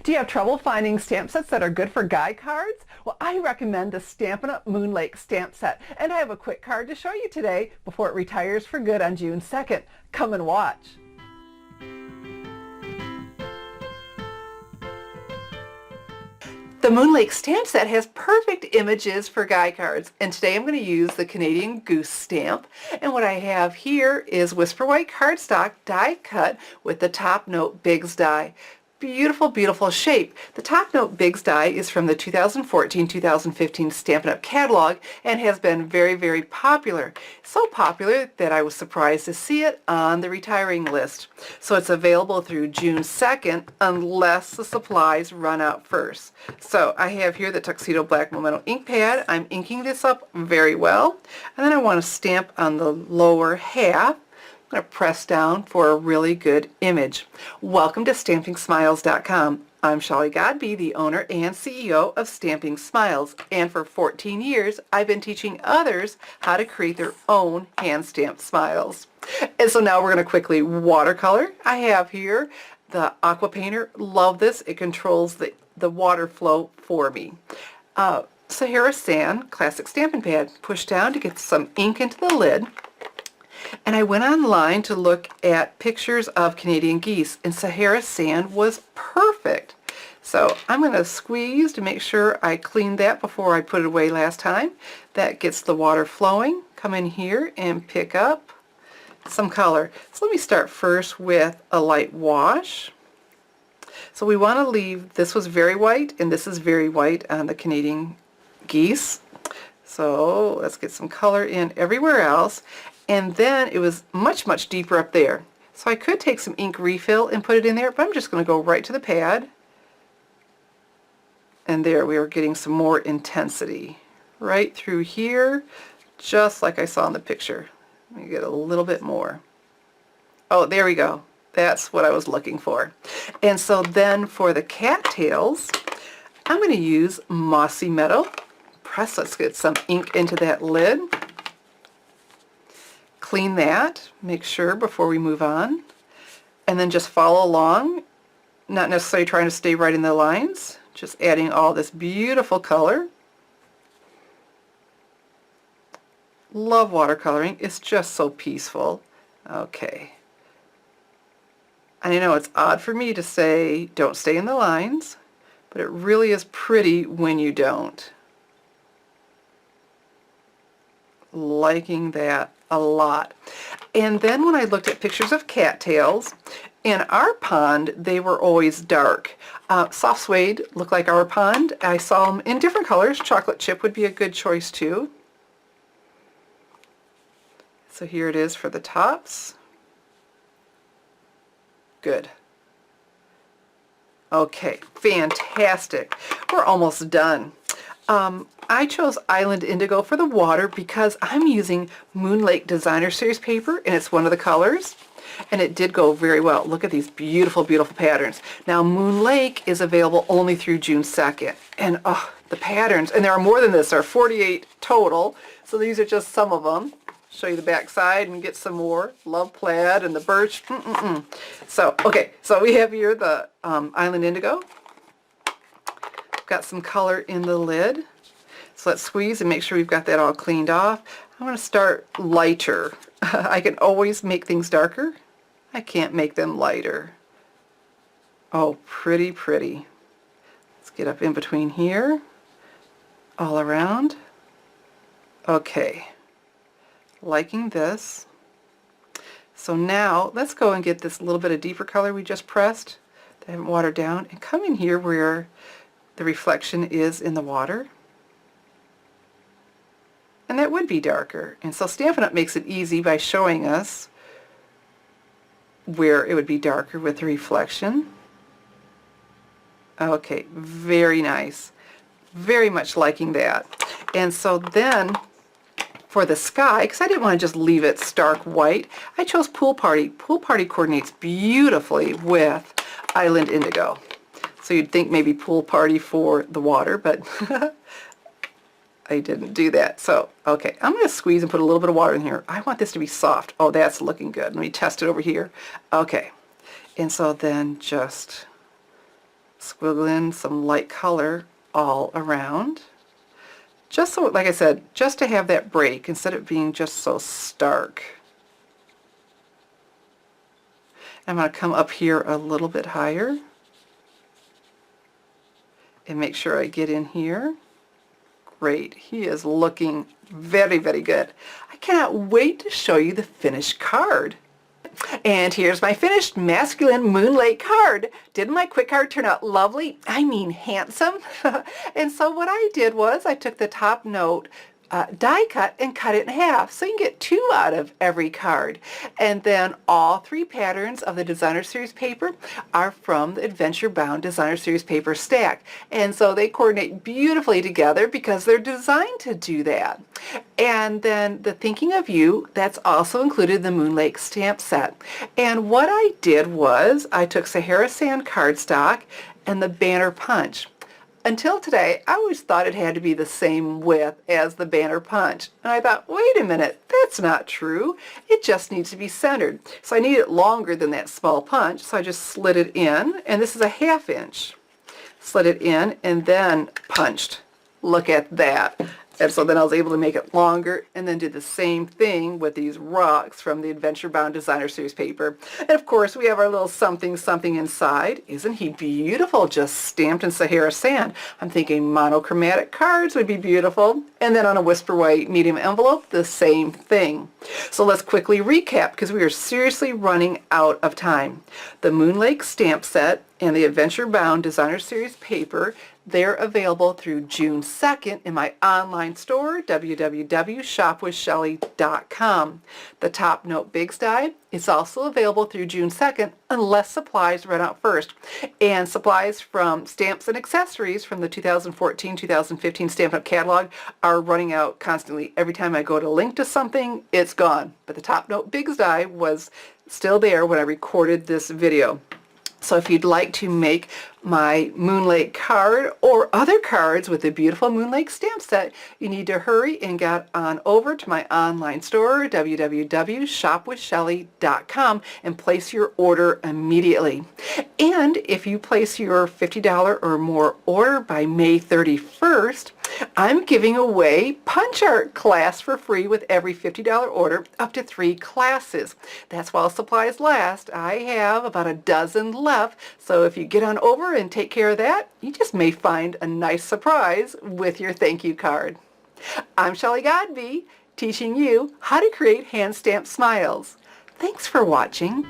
Do you have trouble finding stamp sets that are good for guy cards? Well, I recommend the Stampin' Up! Moon Lake stamp set, and I have a quick card to show you today before it retires for good on June 2nd. Come and watch. The Moon Lake stamp set has perfect images for guy cards, and today I'm going to use the Canadian Goose stamp. And what I have here is Whisper White cardstock die cut with the Top Note Bigz Die. Beautiful, beautiful shape. The Top Note Bigz Die is from the 2014-2015 Stampin' Up! Catalog and has been very, very popular. So popular that I was surprised to see it on the retiring list. So it's available through June 2nd unless the supplies run out first. So I have here the Tuxedo Black Memento ink pad. I'm inking this up very well. And then I want to stamp on the lower half. I'm going to press down for a really good image. Welcome to StampingSmiles.com. I'm Shelley Godby, the owner and CEO of Stamping Smiles, and for 14 years I've been teaching others how to create their own hand-stamped smiles. And so now we're going to quickly watercolor. I have here the Aqua Painter. Love this. It controls the water flow for me. Sahara Sand Classic Stampin' Pad. Push down to get some ink into the lid. And I went online to look at pictures of Canadian geese, and Sahara Sand was perfect. So I'm going to squeeze to make sure I cleaned that before I put it away last time. That gets the water flowing. Come in here and pick up some color. So let me start first with a light wash. So we want to leave, this was very white and this is very white on the Canadian geese. So let's get some color in everywhere else. And then it was much, much deeper up there. So I could take some ink refill and put it in there, but I'm just going to go right to the pad. And there we are getting some more intensity. Right through here, just like I saw in the picture. Let me get a little bit more. Oh, there we go. That's what I was looking for. And so then for the cattails, I'm going to use Mossy Meadow. Let's get some ink into that lid. Clean that, make sure before we move on, and then just follow along, not necessarily trying to stay right in the lines, just adding all this beautiful color. Love watercoloring, it's just so peaceful. Okay. And I know it's odd for me to say don't stay in the lines, but it really is pretty when you don't. Liking that a lot. And then when I looked at pictures of cattails, in our pond they were always dark. Soft suede looked like our pond. I saw them in different colors. Chocolate chip would be a good choice too. So here it is for the tops. Good. Okay, fantastic. We're almost done. I chose Island Indigo for the water because I'm using Moon Lake Designer Series paper, and it's one of the colors, and it did go very well. Look at these beautiful, beautiful patterns. Now Moon Lake is available only through June 2nd, and oh, the patterns, and there are more than this, there are 48 total, so these are just some of them. Show you the back side and get some more. Love plaid and the birch. So, okay, so we have here the Island Indigo. Got some color in the lid. So let's squeeze and make sure we've got that all cleaned off. I'm going to start lighter. I can always make things darker. I can't make them lighter. Oh, pretty, pretty. Let's get up in between here, all around. Okay, liking this. So now let's go and get this little bit of deeper color we just pressed that I haven't watered down, and come in here where the reflection is in the water. And that would be darker. And so Stampin' Up! Makes it easy by showing us where it would be darker with the reflection. Okay, very nice. Very much liking that. And so then for the sky, because I didn't want to just leave it stark white, I chose Pool Party. Pool Party coordinates beautifully with Island Indigo. So you'd think maybe Pool Party for the water, but I didn't do that. So, okay, I'm going to squeeze and put a little bit of water in here. I want this to be soft. Oh, that's looking good. Let me test it over here. Okay, and so then just squiggle in some light color all around. Just so, like I said, just to have that break instead of being just so stark. I'm going to come up here a little bit higher and make sure I get in here. Great. He is looking very, very good. I cannot wait to show you the finished card. And here's my finished masculine Moonlight card. Didn't my quick card turn out lovely? I mean handsome. And so what I did was I took the top note die cut and cut it in half, so you can get 2 out of every card. And then all 3 patterns of the Designer Series paper are from the Adventure Bound Designer Series paper stack, and so they coordinate beautifully together because they're designed to do that. And then the Thinking of You, that's also included in the Moonlight stamp set. And what I did was I took Sahara sand cardstock and the banner punch. Until today, I always thought it had to be the same width as the banner punch. And I thought, wait a minute, that's not true. It just needs to be centered. So I need it longer than that small punch, so I just slid it in, and this is a 1/2 inch. Slid it in and then punched. Look at that. And so then I was able to make it longer and then did the same thing with these rocks from the Adventure Bound Designer Series paper. And of course we have our little something something inside. Isn't he beautiful? Just stamped in Sahara sand. I'm thinking monochromatic cards would be beautiful. And then on a Whisper White medium envelope, the same thing. So let's quickly recap because we are seriously running out of time. The Moonlight stamp set and the Adventure Bound Designer Series paper, they're available through June 2nd in my online store, www.shopwithshelly.com. The top Note Bigz Die is also available through June 2nd unless supplies run out first. And supplies from stamps and accessories from the 2014-2015 Stampin' Up! Catalog are running out constantly. Every time I go to link to something, it's gone. But the top Note Bigz Die was still there when I recorded this video. So if you'd like to make my Moonlight card or other cards with the beautiful Moonlight stamp set, you need to hurry and get on over to my online store, www.shopwithshelly.com, and place your order immediately. And if you place your $50 or more order by May 31st, I'm giving away Punch Art class for free with every $50 order, up to 3 classes. That's while supplies last. I have about a dozen left, so if you get on over and take care of that, you just may find a nice surprise with your thank you card. I'm Shelly Godbee, teaching you how to create hand-stamped smiles. Thanks for watching.